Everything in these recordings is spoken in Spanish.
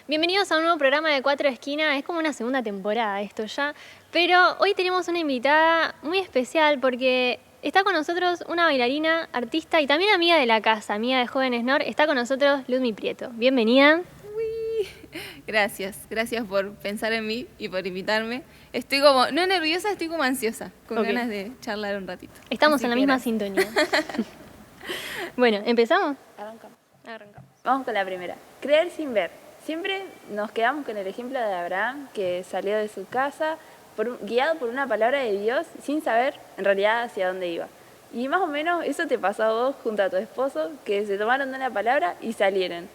Bienvenidos a un nuevo programa de Cuatro Esquinas. Es como una segunda temporada esto ya, pero hoy tenemos una invitada muy especial porque está con nosotros una bailarina, artista y también amiga de la casa, amiga de Jóvenes Nor. Está con nosotros Ludmi Prieto. Bienvenida. Gracias por pensar en mí y por invitarme. Estoy como, no nerviosa, estoy como ansiosa, con ganas de charlar un ratito. Estamos Así en la que misma gracias. sintonía. Bueno, ¿empezamos? Arrancamos. Arrancamos. Vamos con la primera. Creer sin ver. Siempre nos quedamos con el ejemplo de Abraham, que salió de su casa guiado por una palabra de Dios sin saber en realidad hacia dónde iba. Y más o menos eso te pasó a vos junto a tu esposo, que se tomaron de una palabra y salieron.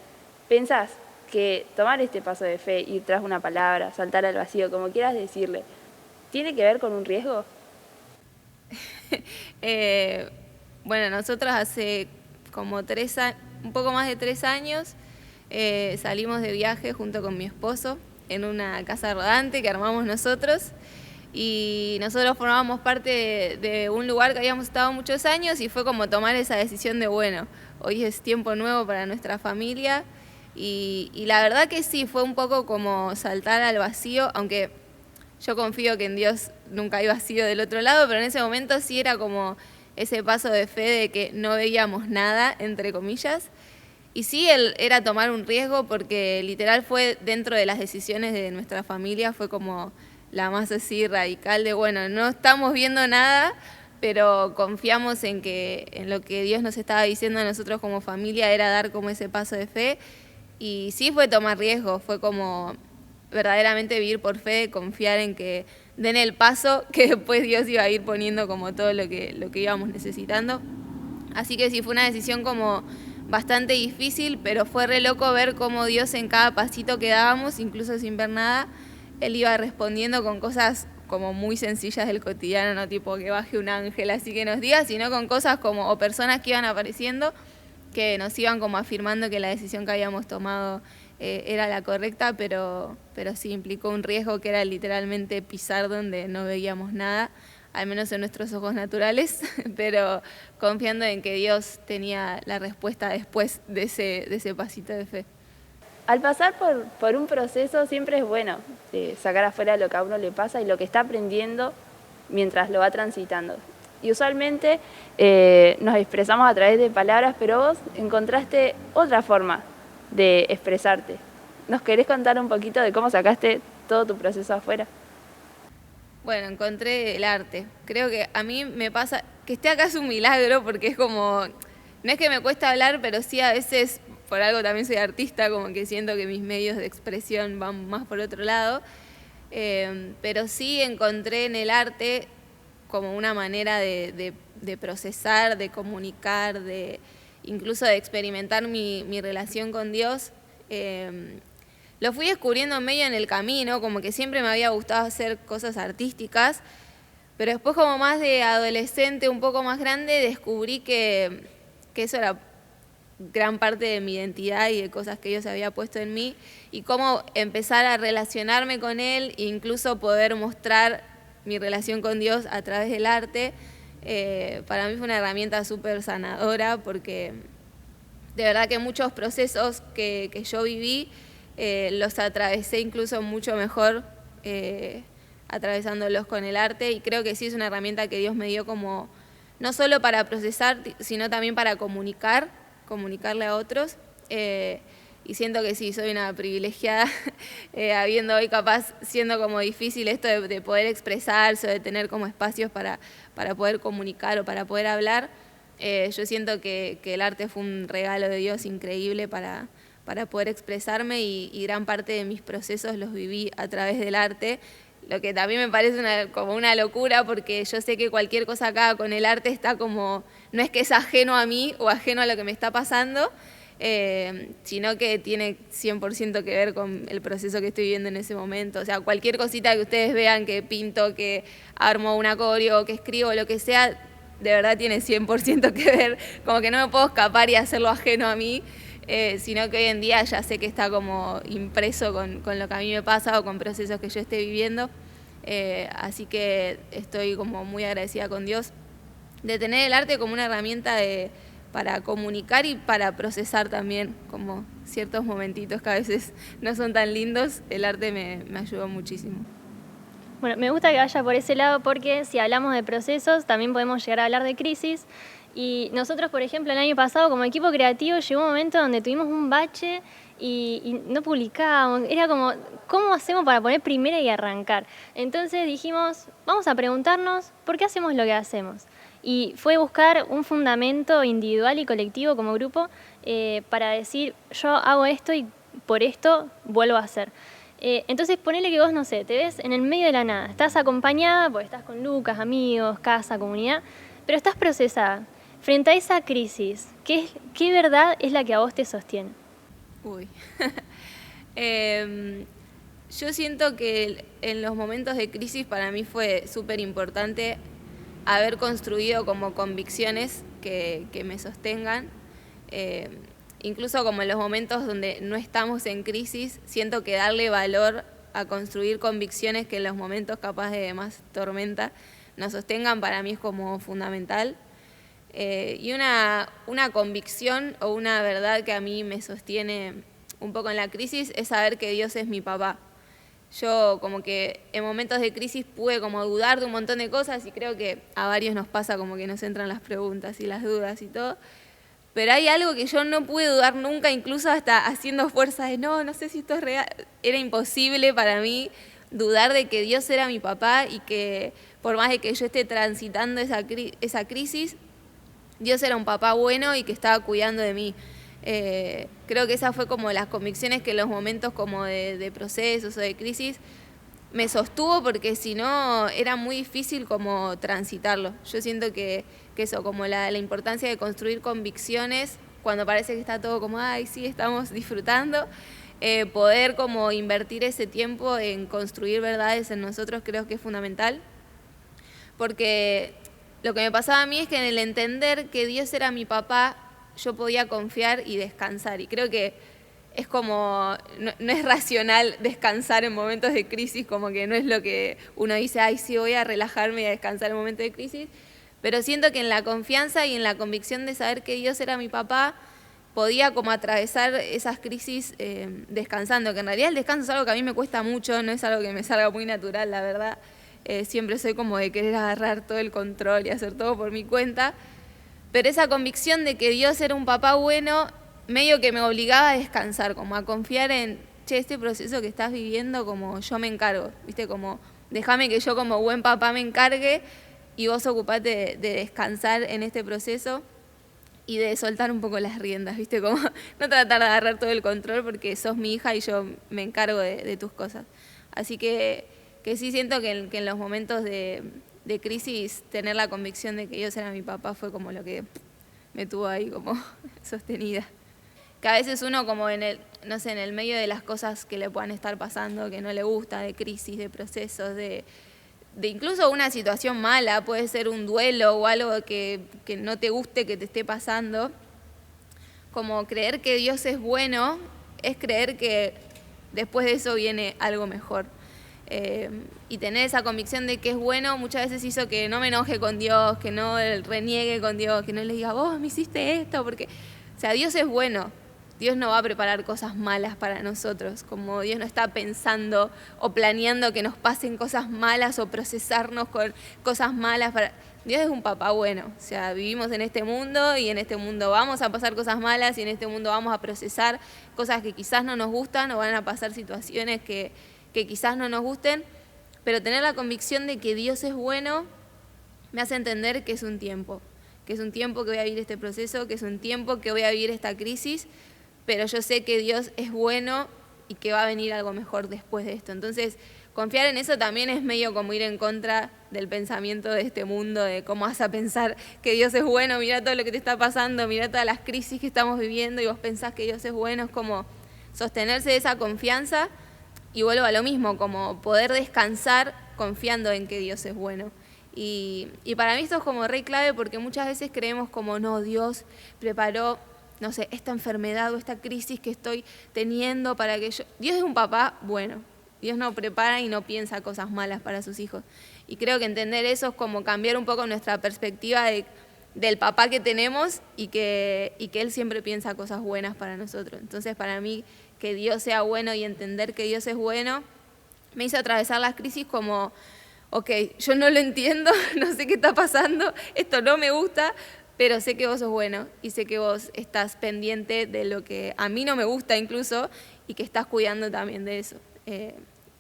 ¿Pensás que tomar este paso de fe, ir tras una palabra, saltar al vacío, como quieras decirle, tiene que ver con un riesgo? Bueno, nosotros hace como un poco más de 3 años salimos de viaje junto con mi esposo en una casa rodante que armamos nosotros, y nosotros formábamos parte de un lugar que habíamos estado muchos años, y fue como tomar esa decisión de bueno, hoy es tiempo nuevo para nuestra familia, y la verdad que sí, fue un poco como saltar al vacío, aunque yo confío que en Dios nunca hay vacío del otro lado, pero en ese momento sí era como ese paso de fe de que no veíamos nada, entre comillas. Y sí, era tomar un riesgo, porque literal fue dentro de las decisiones de nuestra familia, fue como la más así radical de, bueno, no estamos viendo nada, pero confiamos en lo que Dios nos estaba diciendo a nosotros como familia era dar como ese paso de fe. Y sí fue tomar riesgo, fue como verdaderamente vivir por fe, confiar en que den el paso, que después Dios iba a ir poniendo como todo lo que íbamos necesitando. Así que sí, fue una decisión como bastante difícil, pero fue re loco ver cómo Dios en cada pasito que dábamos, incluso sin ver nada, Él iba respondiendo con cosas como muy sencillas del cotidiano, no tipo que baje un ángel así que nos diga, sino con cosas como, o personas que iban apareciendo, que nos iban como afirmando que la decisión que habíamos tomado era la correcta, pero sí implicó un riesgo que era literalmente pisar donde no veíamos nada, al menos en nuestros ojos naturales, pero confiando en que Dios tenía la respuesta después de ese pasito de fe. Al pasar por un proceso siempre es bueno sacar afuera lo que a uno le pasa y lo que está aprendiendo mientras lo va transitando. Y usualmente nos expresamos a través de palabras, pero vos encontraste otra forma de expresarte. ¿Nos querés contar un poquito de cómo sacaste todo tu proceso afuera? Bueno, encontré el arte. Creo que a mí me pasa, que esté acá es un milagro, porque es como, no es que me cuesta hablar, pero sí a veces, por algo también soy artista, como que siento que mis medios de expresión van más por otro lado, pero sí encontré en el arte como una manera de procesar, de comunicar, incluso de experimentar mi relación con Dios. Lo fui descubriendo medio en el camino, como que siempre me había gustado hacer cosas artísticas, pero después como más de adolescente, un poco más grande, descubrí que eso era gran parte de mi identidad y de cosas que Dios había puesto en mí, y cómo empezar a relacionarme con Él e incluso poder mostrar mi relación con Dios a través del arte. Para mí fue una herramienta súper sanadora, porque de verdad que muchos procesos que yo viví los atravesé incluso mucho mejor atravesándolos con el arte, y creo que sí es una herramienta que Dios me dio como no solo para procesar, sino también para comunicarle a otros, y siento que sí, soy una privilegiada habiendo hoy capaz, siendo como difícil esto de poder expresarse o de tener como espacios para poder comunicar o para poder hablar. Yo siento que el arte fue un regalo de Dios increíble para poder expresarme, y gran parte de mis procesos los viví a través del arte, lo que también me parece como una locura, porque yo sé que cualquier cosa que haga con el arte está como, no es que es ajeno a mí o ajeno a lo que me está pasando, sino que tiene 100% que ver con el proceso que estoy viviendo en ese momento. O sea, cualquier cosita que ustedes vean que pinto, que armo un acorio, que escribo, lo que sea, de verdad tiene 100% que ver, como que no me puedo escapar y hacerlo ajeno a mí, sino que hoy en día ya sé que está como impreso con lo que a mí me pasa o con procesos que yo esté viviendo. Así que estoy como muy agradecida con Dios de tener el arte como una herramienta para comunicar y para procesar también como ciertos momentitos que a veces no son tan lindos. El arte me ayudó muchísimo. Bueno, me gusta que vaya por ese lado porque si hablamos de procesos también podemos llegar a hablar de crisis. Y nosotros, por ejemplo, el año pasado como equipo creativo llegó un momento donde tuvimos un bache y no publicábamos. Era como, ¿cómo hacemos para poner primera y arrancar? Entonces dijimos, vamos a preguntarnos por qué hacemos lo que hacemos. Y fue buscar un fundamento individual y colectivo como grupo para decir, yo hago esto y por esto vuelvo a hacer. Entonces ponele que vos, no sé, te ves en el medio de la nada. Estás acompañada porque estás con Lucas, amigos, casa, comunidad, pero estás procesada. Frente a esa crisis, ¿qué verdad es la que a vos te sostiene? Uy. Yo siento que en los momentos de crisis para mí fue súper importante haber construido como convicciones que me sostengan. Incluso como en los momentos donde no estamos en crisis, siento que darle valor a construir convicciones que en los momentos capaz de más tormenta nos sostengan para mí es como fundamental. Y una convicción o una verdad que a mí me sostiene un poco en la crisis es saber que Dios es mi papá. Yo como que en momentos de crisis pude como dudar de un montón de cosas y creo que a varios nos pasa como que nos entran las preguntas y las dudas y todo. Pero hay algo que yo no pude dudar nunca, incluso hasta haciendo fuerza de no sé si esto es real. Era imposible para mí dudar de que Dios era mi papá y que por más de que yo esté transitando esa crisis, Dios era un papá bueno y que estaba cuidando de mí. Creo que esa fue como las convicciones que en los momentos como de procesos o de crisis me sostuvo, porque si no era muy difícil como transitarlo. Yo siento que eso, como la importancia de construir convicciones cuando parece que está todo como, ay, sí, estamos disfrutando, poder como invertir ese tiempo en construir verdades en nosotros creo que es fundamental, porque lo que me pasaba a mí es que en el entender que Dios era mi papá, yo podía confiar y descansar. Y creo que es como, no es racional descansar en momentos de crisis, como que no es lo que uno dice, ay, sí, voy a relajarme y a descansar en momentos de crisis. Pero siento que en la confianza y en la convicción de saber que Dios era mi papá, podía como atravesar esas crisis descansando, que en realidad el descanso es algo que a mí me cuesta mucho, no es algo que me salga muy natural, la verdad. Siempre soy como de querer agarrar todo el control y hacer todo por mi cuenta, pero esa convicción de que Dios era un papá bueno, medio que me obligaba a descansar, como a confiar en, este proceso que estás viviendo, como yo me encargo, ¿viste? Como déjame que yo como buen papá me encargue y vos ocupate de descansar en este proceso y de soltar un poco las riendas, ¿viste? Como no tratar de agarrar todo el control porque sos mi hija y yo me encargo de tus cosas. Así que sí siento que en los momentos de crisis tener la convicción de que Dios era mi papá fue como lo que me tuvo ahí como sostenida. Que a veces uno como en el medio de las cosas que le puedan estar pasando, que no le gusta, de crisis, de procesos, de incluso una situación mala, puede ser un duelo o algo que no te guste que te esté pasando, como creer que Dios es bueno es creer que después de eso viene algo mejor. Y tener esa convicción de que es bueno muchas veces hizo que no me enoje con Dios, que no reniegue con Dios, que no le diga, vos me hiciste esto, porque, o sea, Dios es bueno. Dios no va a preparar cosas malas para nosotros, como Dios no está pensando o planeando que nos pasen cosas malas o procesarnos con cosas malas. Dios es un papá bueno, o sea, vivimos en este mundo y en este mundo vamos a pasar cosas malas y en este mundo vamos a procesar cosas que quizás no nos gustan o van a pasar situaciones que quizás no nos gusten, pero tener la convicción de que Dios es bueno me hace entender que es un tiempo que voy a vivir este proceso, que es un tiempo que voy a vivir esta crisis, pero yo sé que Dios es bueno y que va a venir algo mejor después de esto. Entonces, confiar en eso también es medio como ir en contra del pensamiento de este mundo, de cómo vas a pensar que Dios es bueno, mira todo lo que te está pasando, mira todas las crisis que estamos viviendo y vos pensás que Dios es bueno, es como sostenerse de esa confianza y vuelvo a lo mismo, como poder descansar confiando en que Dios es bueno. Y para mí esto es como re clave porque muchas veces creemos como, no, Dios preparó, no sé, esta enfermedad o esta crisis que estoy teniendo para que yo... Dios es un papá bueno, Dios no prepara y no piensa cosas malas para sus hijos. Y creo que entender eso es como cambiar un poco nuestra perspectiva de del papá que tenemos y que Él siempre piensa cosas buenas para nosotros. Entonces, para mí, que Dios sea bueno y entender que Dios es bueno, me hizo atravesar las crisis como, ok, yo no lo entiendo, no sé qué está pasando, esto no me gusta, pero sé que vos sos bueno y sé que vos estás pendiente de lo que a mí no me gusta incluso y que estás cuidando también de eso.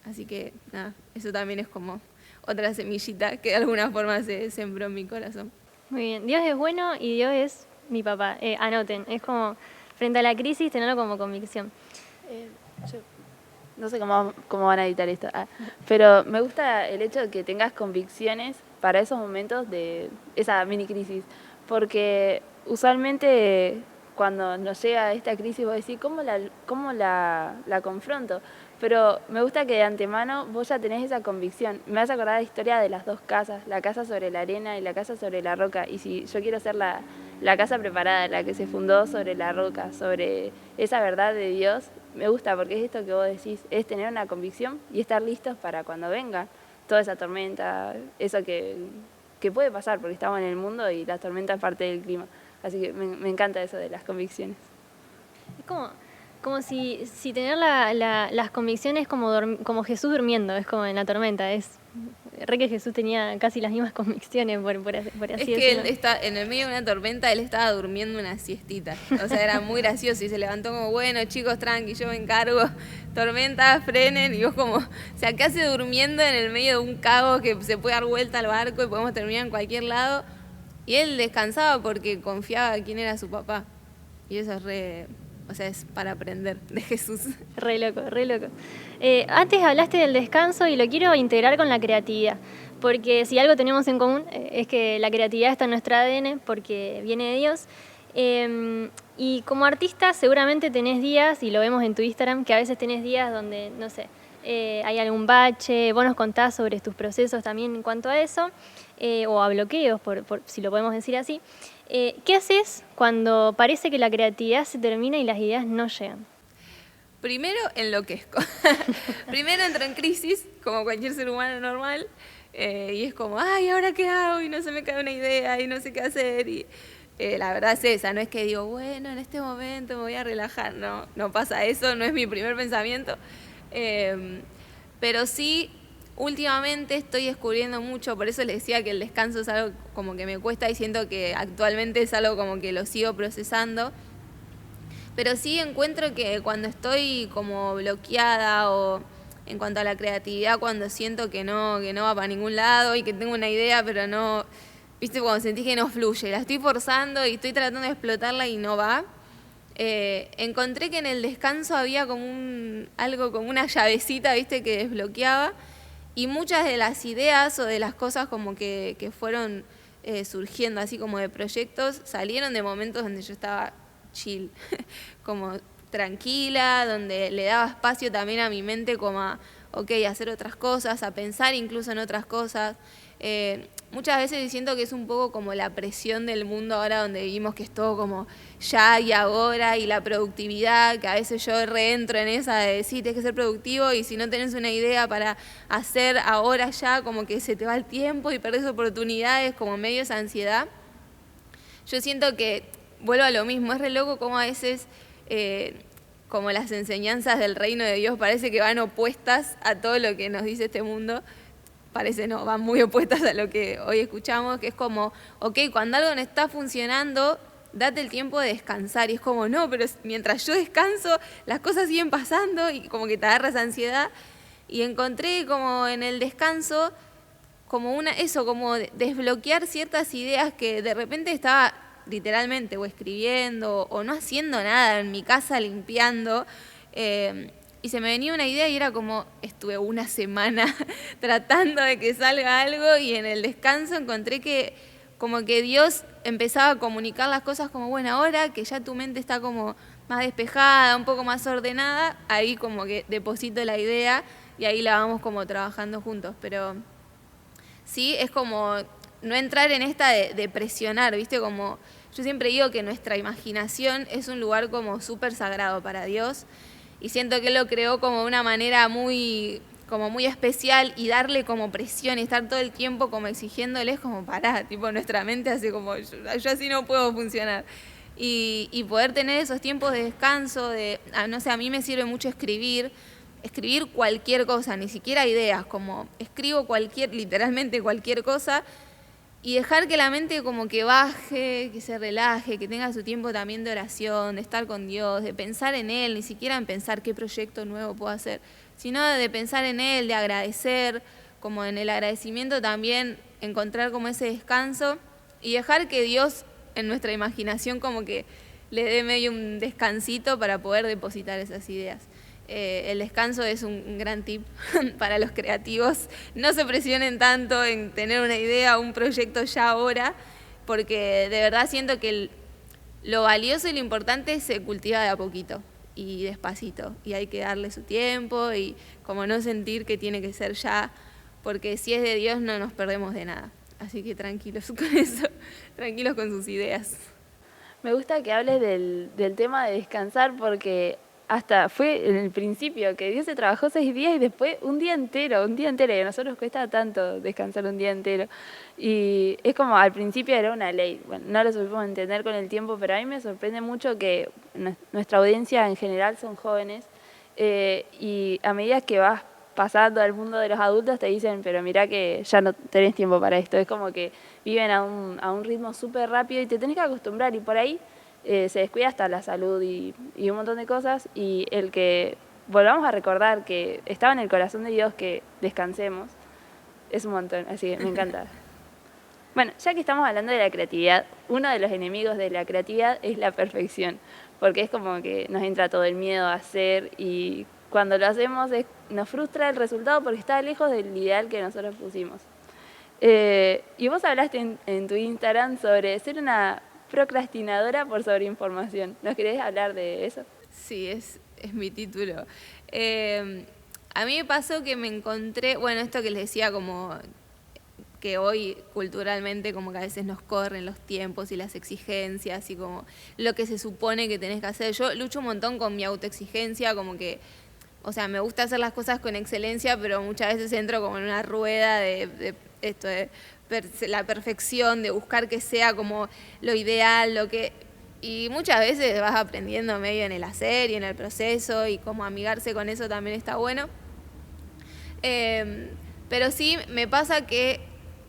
Así que, nada, eso también es como otra semillita que de alguna forma se sembró en mi corazón. Muy bien, Dios es bueno y Dios es mi papá. Anoten, es como frente a la crisis tenerlo como convicción. Yo no sé cómo van a editar esto, pero me gusta el hecho de que tengas convicciones para esos momentos de esa mini crisis, porque usualmente cuando nos llega esta crisis vos decís, ¿cómo la confronto? Pero me gusta que de antemano vos ya tenés esa convicción. Me vas a acordar la historia de las dos casas, la casa sobre la arena y la casa sobre la roca. Y si yo quiero ser la casa preparada, la que se fundó sobre la roca, sobre esa verdad de Dios, me gusta porque es esto que vos decís, es tener una convicción y estar listos para cuando venga toda esa tormenta, eso que puede pasar porque estamos en el mundo y la tormenta es parte del clima. Así que me encanta eso de las convicciones. Es como si tener las convicciones como Jesús durmiendo, es como en la tormenta, es re que Jesús tenía casi las mismas convicciones, por así decirlo. Es que él está en el medio de una tormenta, él estaba durmiendo una siestita, o sea, era muy gracioso y se levantó como, bueno chicos, tranqui, yo me encargo, tormenta, frenen, y vos como, o sea, casi durmiendo en el medio de un cabo que se puede dar vuelta al barco y podemos terminar en cualquier lado, y él descansaba porque confiaba en quién era su papá, y eso es o sea, es para aprender de Jesús. Re loco, re loco. Antes hablaste del descanso y lo quiero integrar con la creatividad, porque si algo tenemos en común es que la creatividad está en nuestro ADN porque viene de Dios. Y como artista seguramente tenés días, y lo vemos en tu Instagram, que a veces tenés días donde, no sé, hay algún bache, vos nos contás sobre tus procesos también en cuanto a eso, o a bloqueos, si lo podemos decir así. ¿Qué haces cuando parece que la creatividad se termina y las ideas no llegan? Primero enloquezco. Primero entro en crisis, como cualquier ser humano normal, y es como, ay, ¿ahora qué hago? Y no se me cae una idea y no sé qué hacer. Y la verdad es esa, no es que digo, bueno, en este momento me voy a relajar. No pasa eso, no es mi primer pensamiento. Pero sí, últimamente estoy descubriendo mucho, por eso les decía que el descanso es algo como que me cuesta y siento que actualmente es algo como que lo sigo procesando. Pero sí encuentro que cuando estoy como bloqueada o en cuanto a la creatividad, cuando siento que no va para ningún lado y que tengo una idea pero no, viste, cuando sentí que no fluye, la estoy forzando y estoy tratando de explotarla y no va, encontré que en el descanso había como algo como una llavecita, viste, que desbloqueaba. Y muchas de las ideas o de las cosas como que fueron surgiendo así como de proyectos salieron de momentos donde yo estaba chill, como tranquila, donde le daba espacio también a mi mente como a hacer otras cosas, a pensar incluso en otras cosas. Muchas veces siento que es un poco como la presión del mundo ahora donde vivimos, que es todo como ya y ahora, y la productividad, que a veces yo reentro en esa de sí, tienes que ser productivo y si no tenés una idea para hacer ahora ya, como que se te va el tiempo y perdés oportunidades, como medio esa ansiedad. Yo siento que, vuelvo a lo mismo, es re loco como a veces como las enseñanzas del reino de Dios parece que van opuestas a todo lo que nos dice este mundo. Parece no, van muy opuestas a lo que hoy escuchamos, que es como, cuando algo no está funcionando, date el tiempo de descansar. Y es como, no, pero mientras yo descanso, las cosas siguen pasando y como que te agarras ansiedad. Y encontré como en el descanso, como como desbloquear ciertas ideas que de repente estaba literalmente o escribiendo o no haciendo nada en mi casa, limpiando, y se me venía una idea y era como, estuve una semana tratando de que salga algo y en el descanso encontré que como que Dios empezaba a comunicar las cosas como, bueno, ahora que ya tu mente está como más despejada, un poco más ordenada, ahí como que deposito la idea y ahí la vamos como trabajando juntos. Pero sí, es como no entrar en esta de presionar, ¿viste? Como yo siempre digo que nuestra imaginación es un lugar como súper sagrado para Dios. Y siento que Él lo creó como de una manera muy como muy especial y darle como presión y estar todo el tiempo como exigiéndoles como pará, tipo nuestra mente hace como yo así no puedo funcionar. Y poder tener esos tiempos de descanso, no sé, a mí me sirve mucho escribir cualquier cosa, ni siquiera ideas, como escribo literalmente cualquier cosa y dejar que la mente como que baje, que se relaje, que tenga su tiempo también de oración, de estar con Dios, de pensar en Él, ni siquiera en pensar qué proyecto nuevo puedo hacer, sino de pensar en Él, de agradecer, como en el agradecimiento también encontrar como ese descanso y dejar que Dios en nuestra imaginación como que le dé medio un descansito para poder depositar esas ideas. El descanso es un gran tip para los creativos. No se presionen tanto en tener una idea o un proyecto ya ahora, porque de verdad siento que lo valioso y lo importante se cultiva de a poquito y despacito. Y hay que darle su tiempo y como no sentir que tiene que ser ya, porque si es de Dios no nos perdemos de nada. Así que tranquilos con eso, tranquilos con sus ideas. Me gusta que hables del tema de descansar porque hasta fue en el principio que Dios se trabajó 6 días y después un día entero, y a nosotros nos cuesta tanto descansar un día entero. Y es como al principio era una ley, bueno, no lo supimos entender con el tiempo, pero a mí me sorprende mucho que nuestra audiencia en general son jóvenes y a medida que vas pasando al mundo de los adultos te dicen, pero mirá que ya no tenés tiempo para esto, es como que viven a un ritmo súper rápido y te tenés que acostumbrar y por ahí se descuida hasta la salud y un montón de cosas y el que volvamos a recordar que estaba en el corazón de Dios que descansemos es un montón, así que me encanta. Bueno, ya que estamos hablando de la creatividad, uno de los enemigos de la creatividad es la perfección, porque es como que nos entra todo el miedo a hacer y cuando lo hacemos nos frustra el resultado porque está lejos del ideal que nosotros pusimos. Y vos hablaste en tu Instagram sobre ser una procrastinadora por sobreinformación. ¿Nos querés hablar de eso? Sí, es mi título. A mí me pasó que me encontré, bueno, esto que les decía como que hoy culturalmente como que a veces nos corren los tiempos y las exigencias y como lo que se supone que tenés que hacer. Yo lucho un montón con mi autoexigencia, como que, o sea, me gusta hacer las cosas con excelencia, pero muchas veces entro como en una rueda de esto de la perfección, de buscar que sea como lo ideal, y muchas veces vas aprendiendo medio en el hacer y en el proceso y como amigarse con eso también está bueno. Pero sí me pasa que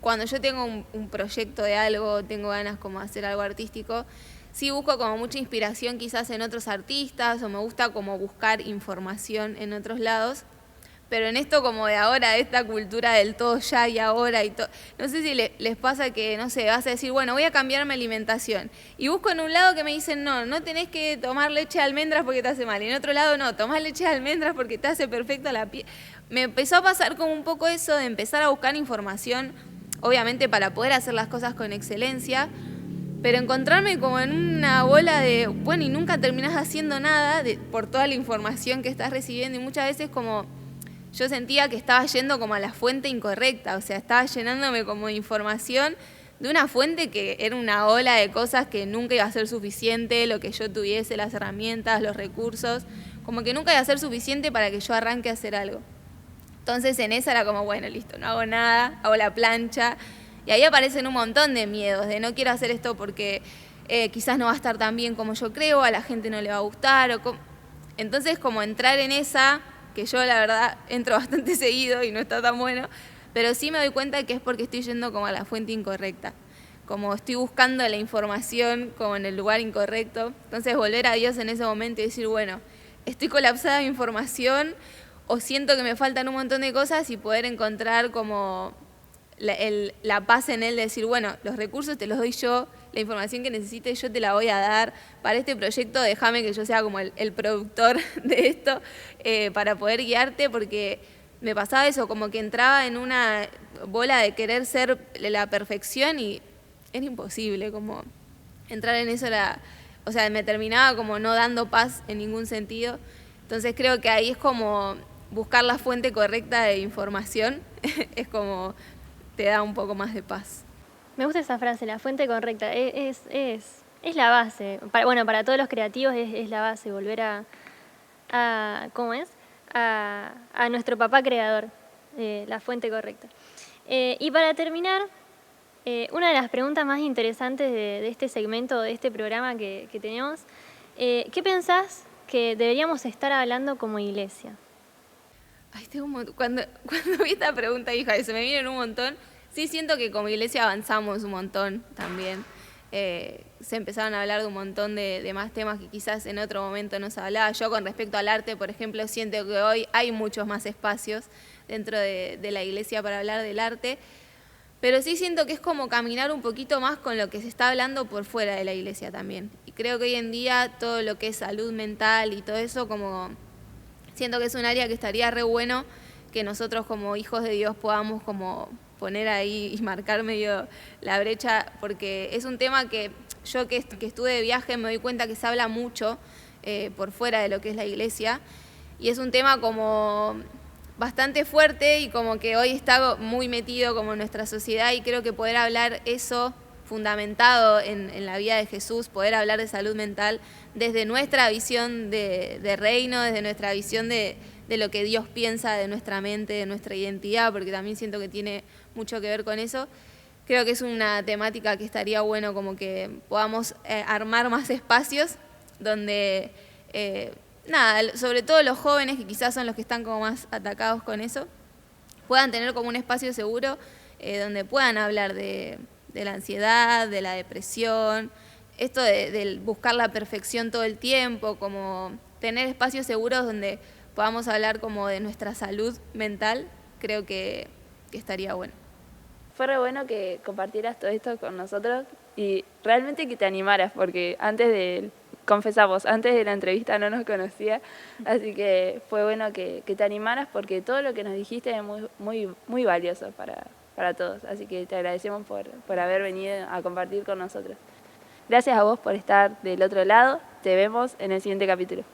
cuando yo tengo un proyecto de algo, tengo ganas como de hacer algo artístico, sí busco como mucha inspiración quizás en otros artistas o me gusta como buscar información en otros lados. Pero en esto como de ahora, esta cultura del todo ya y ahora y todo, no sé si les pasa que, no sé, vas a decir, bueno, voy a cambiar mi alimentación. Y busco en un lado que me dicen, no tenés que tomar leche de almendras porque te hace mal. Y en otro lado, no, tomás leche de almendras porque te hace perfecta la piel. Me empezó a pasar como un poco eso de empezar a buscar información, obviamente para poder hacer las cosas con excelencia, pero encontrarme como en una bola de, bueno, y nunca terminás haciendo nada por toda la información que estás recibiendo y muchas veces como yo sentía que estaba yendo como a la fuente incorrecta, o sea, estaba llenándome como de información de una fuente que era una ola de cosas que nunca iba a ser suficiente, lo que yo tuviese, las herramientas, los recursos, como que nunca iba a ser suficiente para que yo arranque a hacer algo. Entonces en esa era como, bueno, listo, no hago nada, hago la plancha, y ahí aparecen un montón de miedos, de no quiero hacer esto porque quizás no va a estar tan bien como yo creo, a la gente no le va a gustar, entonces como entrar en esa, que yo la verdad entro bastante seguido y no está tan bueno, pero sí me doy cuenta que es porque estoy yendo como a la fuente incorrecta, como estoy buscando la información como en el lugar incorrecto, entonces volver a Dios en ese momento y decir, bueno, estoy colapsada de información o siento que me faltan un montón de cosas y poder encontrar como la paz en él de decir, bueno, los recursos te los doy yo, la información que necesites yo te la voy a dar, para este proyecto déjame que yo sea como el productor de esto para poder guiarte, porque me pasaba eso, como que entraba en una bola de querer ser la perfección y era imposible, como entrar en eso, o sea, me terminaba como no dando paz en ningún sentido, entonces creo que ahí es como buscar la fuente correcta de información, es como te da un poco más de paz. Me gusta esa frase, la fuente correcta, es la base. Para todos los creativos es la base, volver a ¿cómo es? a nuestro papá creador, la fuente correcta. Y para terminar, una de las preguntas más interesantes de este segmento, de este programa que tenemos, ¿qué pensás que deberíamos estar hablando como iglesia? Ay, cuando vi esta pregunta, hija, se me vienen un montón. Sí, siento que como iglesia avanzamos un montón también. Se empezaron a hablar de un montón de más temas que quizás en otro momento no se hablaba. Yo con respecto al arte, por ejemplo, siento que hoy hay muchos más espacios dentro de la iglesia para hablar del arte. Pero sí siento que es como caminar un poquito más con lo que se está hablando por fuera de la iglesia también. Y creo que hoy en día todo lo que es salud mental y todo eso, como siento que es un área que estaría re bueno que nosotros como hijos de Dios podamos como poner ahí y marcar medio la brecha, porque es un tema que yo que estuve de viaje me doy cuenta que se habla mucho por fuera de lo que es la iglesia, y es un tema como bastante fuerte y como que hoy está muy metido como en nuestra sociedad, y creo que poder hablar eso fundamentado en la vida de Jesús, poder hablar de salud mental desde nuestra visión de reino, desde nuestra visión de lo que Dios piensa de nuestra mente, de nuestra identidad, porque también siento que tiene mucho que ver con eso. Creo que es una temática que estaría bueno como que podamos armar más espacios donde, sobre todo los jóvenes, que quizás son los que están como más atacados con eso, puedan tener como un espacio seguro donde puedan hablar de la ansiedad, de la depresión, esto de buscar la perfección todo el tiempo, como tener espacios seguros donde podamos hablar como de nuestra salud mental, creo que estaría bueno. Fue re bueno que compartieras todo esto con nosotros y realmente que te animaras, porque confesamos, antes de la entrevista no nos conocía, así que fue bueno que te animaras, porque todo lo que nos dijiste es muy valioso para todos, así que te agradecemos por haber venido a compartir con nosotros. Gracias a vos por estar del otro lado, te vemos en el siguiente capítulo.